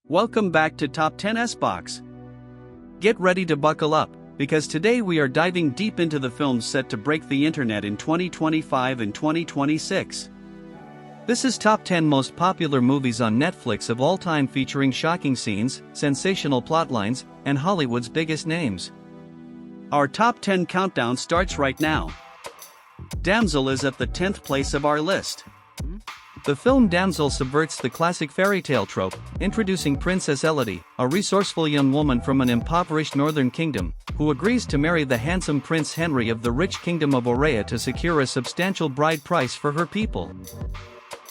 Welcome back to Top 10s Box. Get ready to buckle up, because today we are diving deep into the films set to break the internet in 2025 and 2026. This is Top 10 Most Popular Movies on Netflix of all time, featuring shocking scenes, sensational plotlines, and Hollywood's biggest names. Our Top 10 countdown starts right now. Damsel is at the 10th place of our list. The film Damsel subverts the classic fairy tale trope, introducing Princess Elodie, a resourceful young woman from an impoverished northern kingdom, who agrees to marry the handsome Prince Henry of the rich kingdom of Aurea to secure a substantial bride price for her people.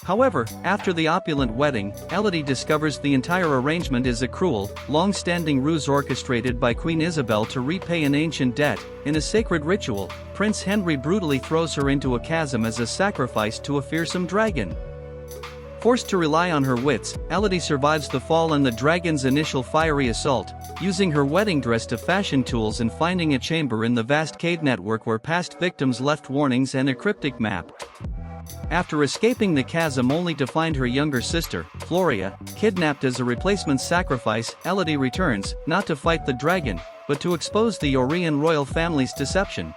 However, after the opulent wedding, Elodie discovers the entire arrangement is a cruel, long-standing ruse orchestrated by Queen Isabel to repay an ancient debt. In a sacred ritual, Prince Henry brutally throws her into a chasm as a sacrifice to a fearsome dragon. Forced to rely on her wits, Elodie survives the fall and the dragon's initial fiery assault, using her wedding dress to fashion tools and finding a chamber in the vast cave network where past victims left warnings and a cryptic map. After escaping the chasm only to find her younger sister, Floria, kidnapped as a replacement sacrifice, Elodie returns, not to fight the dragon, but to expose the Aurean royal family's deception.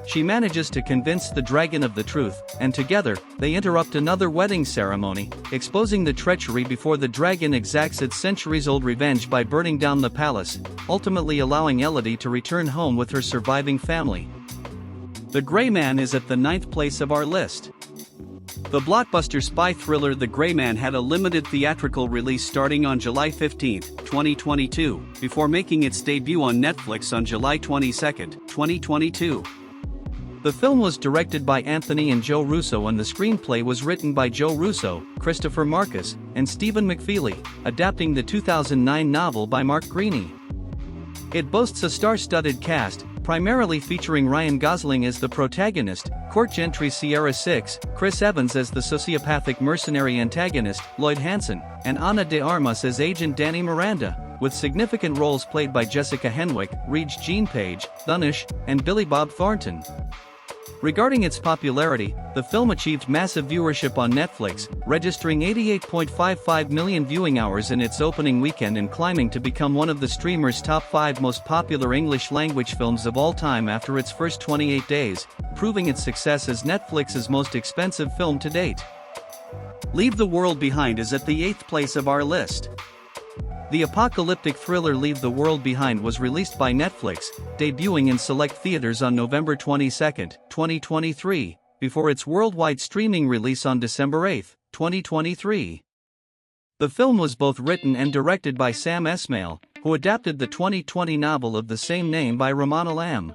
She manages to convince the dragon of the truth, and together, they interrupt another wedding ceremony, exposing the treachery before the dragon exacts its centuries-old revenge by burning down the palace, ultimately allowing Elodie to return home with her surviving family. The Gray Man is at the 9th place of our list. The blockbuster spy thriller The Gray Man had a limited theatrical release starting on July 15, 2022, before making its debut on Netflix on July 22, 2022. The film was directed by Anthony and Joe Russo, and the screenplay was written by Joe Russo, Christopher Marcus, and Stephen McFeely, adapting the 2009 novel by Mark Greaney. It boasts a star-studded cast, primarily featuring Ryan Gosling as the protagonist, court gentry Sierra Six, Chris Evans as the sociopathic mercenary antagonist, Lloyd Hansen, and Ana de Armas as Agent Danny Miranda, with significant roles played by Jessica Henwick, Regine Page, Dhanush, and Billy Bob Thornton. Regarding its popularity, the film achieved massive viewership on Netflix, registering 88.55 million viewing hours in its opening weekend and climbing to become one of the streamer's top 5 most popular English-language films of all time after its first 28 days, proving its success as Netflix's most expensive film to date. Leave the World Behind is at the 8th place of our list. The apocalyptic thriller Leave the World Behind was released by Netflix, debuting in select theaters on November 22, 2023, before its worldwide streaming release on December 8, 2023. The film was both written and directed by Sam Esmail, who adapted the 2020 novel of the same name by Ramona Lamb.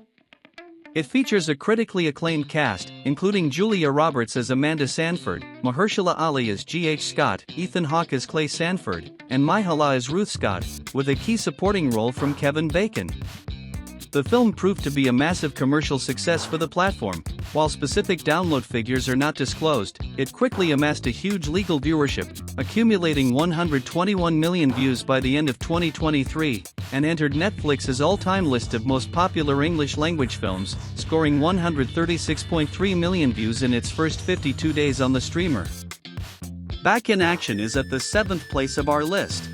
It features a critically acclaimed cast, including Julia Roberts as Amanda Sanford, Mahershala Ali as G.H. Scott, Ethan Hawke as Clay Sanford, and Mai Hala as Ruth Scott, with a key supporting role from Kevin Bacon. The film proved to be a massive commercial success for the platform. While specific download figures are not disclosed, it quickly amassed a huge legal viewership, accumulating 121 million views by the end of 2023, and entered Netflix's all-time list of most popular English-language films, scoring 136.3 million views in its first 52 days on the streamer. Back in Action is at the 7th place of our list.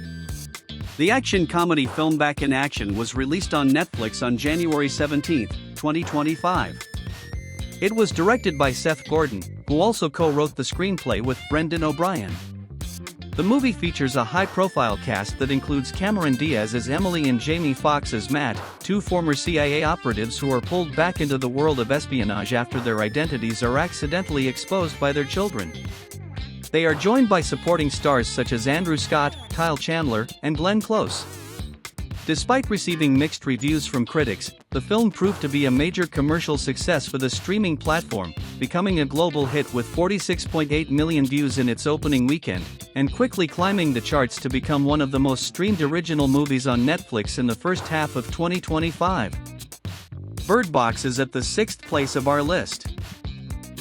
The action-comedy film Back in Action was released on Netflix on January 17, 2025. It was directed by Seth Gordon, who also co-wrote the screenplay with Brendan O'Brien. The movie features a high-profile cast that includes Cameron Diaz as Emily and Jamie Foxx as Matt, two former CIA operatives who are pulled back into the world of espionage after their identities are accidentally exposed by their children. They are joined by supporting stars such as Andrew Scott, Kyle Chandler, and Glenn Close. Despite receiving mixed reviews from critics, the film proved to be a major commercial success for the streaming platform, becoming a global hit with 46.8 million views in its opening weekend, and quickly climbing the charts to become one of the most streamed original movies on Netflix in the first half of 2025. Bird Box is at the 6th place of our list.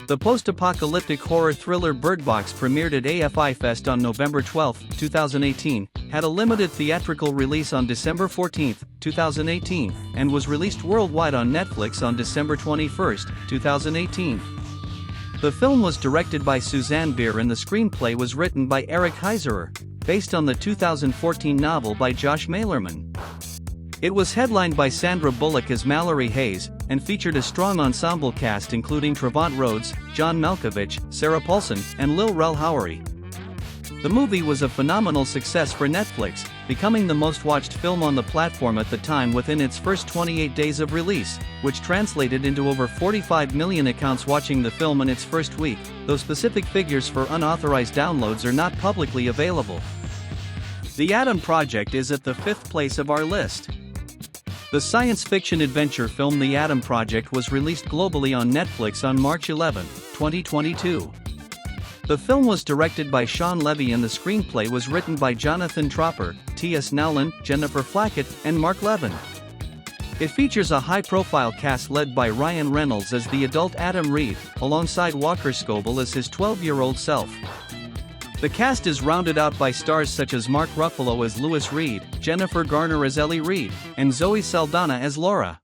The post-apocalyptic horror thriller Bird Box premiered at AFI Fest on November 12, 2018, had a limited theatrical release on December 14, 2018, and was released worldwide on Netflix on December 21, 2018. The film was directed by Suzanne Bier and the screenplay was written by Eric Heiserer. based on the 2014 novel by Josh Malerman. It was headlined by Sandra Bullock as Mallory Hayes, and featured a strong ensemble cast including Trevante Rhodes, John Malkovich, Sarah Paulson, and Lil Rel Howery. The movie was a phenomenal success for Netflix, becoming the most watched film on the platform at the time within its first 28 days of release, which translated into over 45 million accounts watching the film in its first week, though specific figures for unauthorized downloads are not publicly available. The Adam Project is at the 5th place of our list. The science fiction adventure film The Adam Project was released globally on Netflix on March 11, 2022. The film was directed by Sean Levy and the screenplay was written by Jonathan Tropper, T.S. Nowlin, Jennifer Flackett, and Mark Levin. It features a high-profile cast led by Ryan Reynolds as the adult Adam Reed, alongside Walker Scobell as his 12-year-old self. The cast is rounded out by stars such as Mark Ruffalo as Lewis Reed, Jennifer Garner as Ellie Reed, and Zoe Saldana as Laura.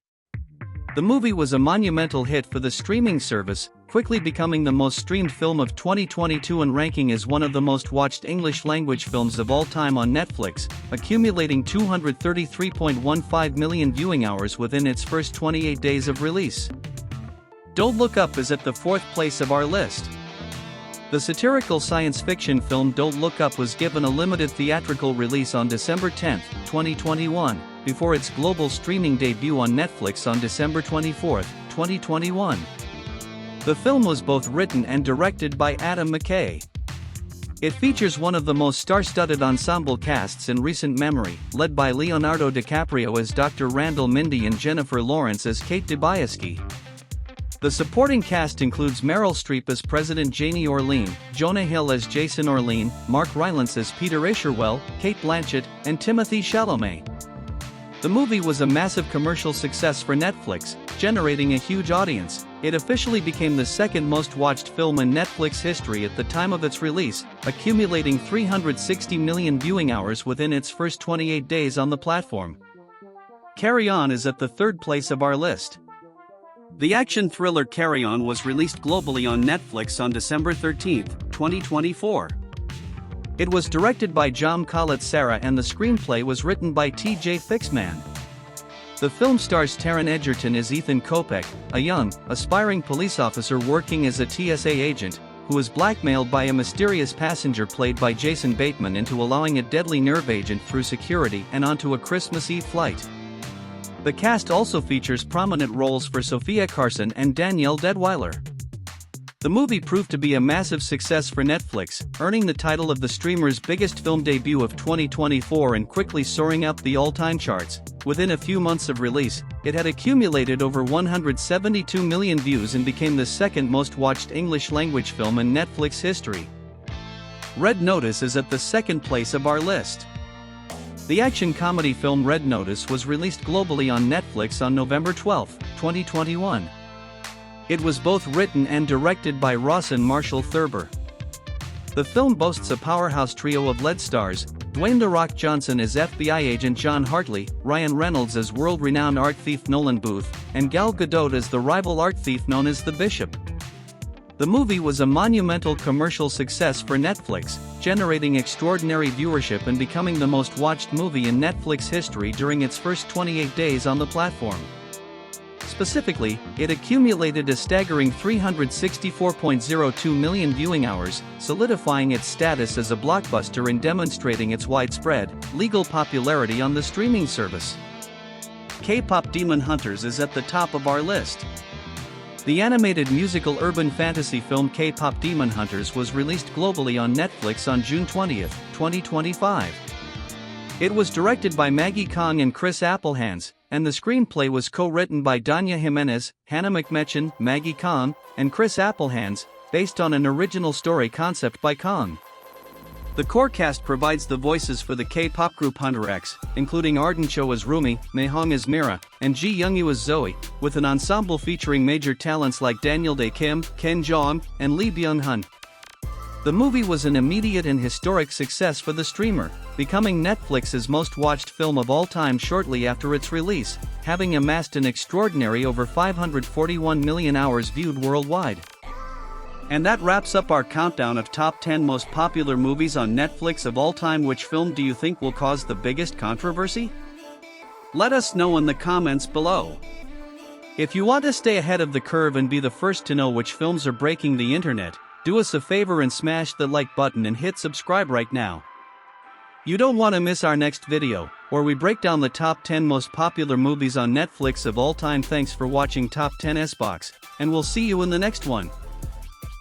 The movie was a monumental hit for the streaming service, quickly becoming the most streamed film of 2022 and ranking as one of the most watched English-language films of all time on Netflix, accumulating 233.15 million viewing hours within its first 28 days of release. Don't Look Up is at the 4th place of our list. The satirical science fiction film Don't Look Up was given a limited theatrical release on December 10, 2021, before its global streaming debut on Netflix on December 24, 2021. The film was both written and directed by Adam McKay. It features one of the most star-studded ensemble casts in recent memory, led by Leonardo DiCaprio as Dr. Randall Mindy and Jennifer Lawrence as Kate DiBiase. The supporting cast includes Meryl Streep as President Janie Orlean, Jonah Hill as Jason Orlean, Mark Rylance as Peter Isherwell, Cate Blanchett, and Timothée Chalamet. The movie was a massive commercial success for Netflix, generating a huge audience. It officially became the second most watched film in Netflix history at the time of its release, accumulating 360 million viewing hours within its first 28 days on the platform. Carry On is at the 3rd place of our list. The action thriller Carry On was released globally on Netflix on December 13, 2024. It was directed by John Collett-Sarah and the screenplay was written by T.J. Fixman. The film stars Taron Egerton as Ethan Kopech, a young, aspiring police officer working as a TSA agent, who is blackmailed by a mysterious passenger played by Jason Bateman into allowing a deadly nerve agent through security and onto a Christmas Eve flight. The cast also features prominent roles for Sophia Carson and Danielle Deadwyler. The movie proved to be a massive success for Netflix, earning the title of the streamer's biggest film debut of 2024 and quickly soaring up the all-time charts. Within a few months of release, it had accumulated over 172 million views and became the second most watched English-language film in Netflix history. Red Notice is at the 2nd place of our list. The action comedy film Red Notice was released globally on Netflix on November 12, 2021. It was both written and directed by Ross and Marshall Thurber. The film boasts a powerhouse trio of lead stars: Dwayne "The Rock" Johnson as FBI agent John Hartley, Ryan Reynolds as world-renowned art thief Nolan Booth, and Gal Gadot as the rival art thief known as the Bishop. The movie was a monumental commercial success for Netflix, generating extraordinary viewership and becoming the most watched movie in Netflix history during its first 28 days on the platform. Specifically, it accumulated a staggering 364.02 million viewing hours, solidifying its status as a blockbuster and demonstrating its widespread, legal popularity on the streaming service. K-pop Demon Hunters is at the top of our list. The animated musical urban fantasy film K-pop Demon Hunters was released globally on Netflix on June 20, 2025. It was directed by Maggie Kong and Chris Applehands, and the screenplay was co-written by Danya Jimenez, Hannah McMechen, Maggie Kong, and Chris Applehands, based on an original story concept by Kong. The core cast provides the voices for the K-pop group Hunter X, including Arden Cho as Rumi, Mehong as Mira, and Ji Youngyu as Zoe, with an ensemble featuring major talents like Daniel Dae Kim, Ken Jeong, and Lee Byung-hun. The movie was an immediate and historic success for the streamer, becoming Netflix's most watched film of all time shortly after its release, having amassed an extraordinary over 541 million hours viewed worldwide. And that wraps up our countdown of top 10 most popular movies on Netflix of all time. Which film do you think will cause the biggest controversy? Let us know in the comments below. If you want to stay ahead of the curve and be the first to know which films are breaking the internet, do us a favor and smash the like button and hit subscribe right now. You don't want to miss our next video, where we break down the top 10 most popular movies on Netflix of all time. Thanks for watching Top 10s Box, and we'll see you in the next one.